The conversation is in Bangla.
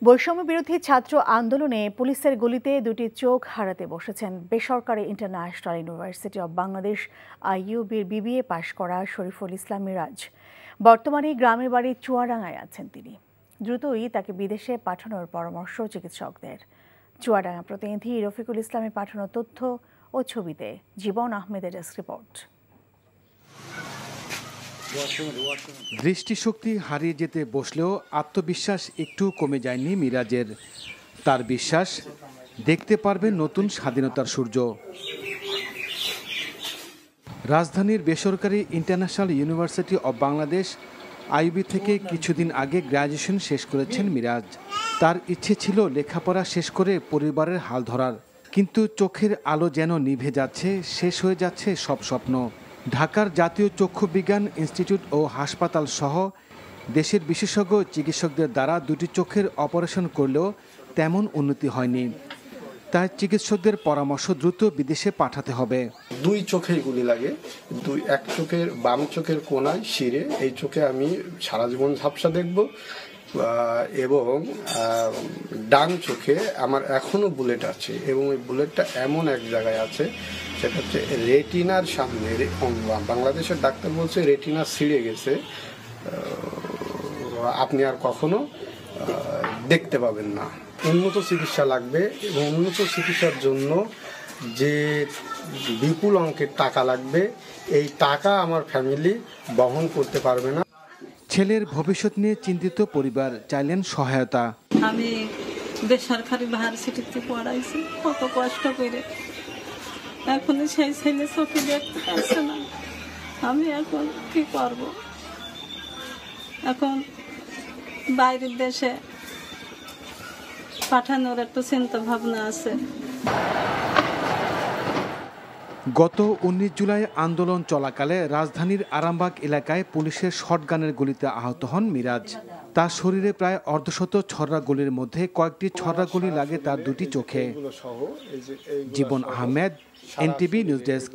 বৈষম্য বিরোধী ছাত্র আন্দোলনে পুলিশের গুলিতে দুটি চোখ হারাতে বসেছেন বেসরকারি ইন্টারন্যাশনাল ইউনিভার্সিটি অব বাংলাদেশ আইইউবির বিবিএ পাশ করা শরীফুল ইসলাম মিরাজ। বর্তমানে গ্রামের বাড়ি চুয়াডাঙ্গায় আছেন তিনি। দ্রুতই তাকে বিদেশে পাঠানোর পরামর্শ চিকিৎসকদের। চুয়াডাঙ্গা প্রতিনিধি রফিকুল ইসলামের পাঠানো তথ্য ও ছবিতে জীবন আহমেদের ডেস্ক রিপোর্ট। দৃষ্টিশক্তি হারিয়ে যেতে বসলেও আত্মবিশ্বাস একটু কমে যায়নি মিরাজের। তার বিশ্বাস দেখতে পারবে নতুন স্বাধীনতার সূর্য। রাজধানীর বেসরকারি international university of Bangladesh IUB থেকে কিছুদিন আগে গ্র্যাজুয়েশন শেষ করেছেন মিরাজ। তার ইচ্ছে ছিল লেখাপড়া শেষ করে পরিবারের হাল ধরার, কিন্তু চোখের আলো যেন নিভে যাচ্ছে, শেষ হয়ে যাচ্ছে সব স্বপ্ন। ঢাকার জাতীয় চক্ষু বিজ্ঞান ইনস্টিটিউট ও হাসপাতাল সহ দেশের বিশেষজ্ঞ চিকিৎসকদের দ্বারা দুটি চোখের অপারেশন করলেও তেমন উন্নতি হয়নি। তাই চিকিৎসকদের পরামর্শ দ্রুত বিদেশে পাঠাতে হবে। দুই চোখেই গুলি লাগে, এক চোখের বাম চোখের কোনায় শিরে, এই চোখে আমি সারা জীবন ঝাপসা দেখব, এবং ডান চোখে আমার এখনো বুলেট আছে, এবং এই বুলেটটা এমন এক জায়গায় আছে সেটা হচ্ছে রেটিনার সামনে। বাংলাদেশের ডাক্তার বলছে রেটিনা ছিঁড়ে গেছে, আপনি আর কখনো দেখতে পাবেন না। উন্নত চিকিৎসা লাগবে, এবং উন্নত চিকিৎসার জন্য যে বিপুল অঙ্কের টাকা লাগবে, এই টাকা আমার ফ্যামিলি বহন করতে পারবে না। ছেলের ভবিষ্যৎ নিয়ে চিন্তিত পরিবার চাইলেন সহায়তা। আমি বেসরকারি ভার্সিটিতে পড়াইছি কত কষ্ট করে, এখন সেই ছেলে চোখে দেখতে পাচ্ছে না। আমি এখন কি করব? এখন বাইরের দেশে পাঠানোর একটা চিন্তা ভাবনা আছে। গত 19 জুলাই আন্দোলন চলাকালে রাজধানীর আরামবাগ এলাকায় পুলিশের শটগানের গুলিতে আহত হন মিরাজ। তার শরীরে প্রায় অর্ধশত ছররা গুলির মধ্যে কয়েকটি ছররা গুলি লাগে তার দুটি চোখে। জীবন আহমেদ, এনটিভি নিউজ ডেস্ক।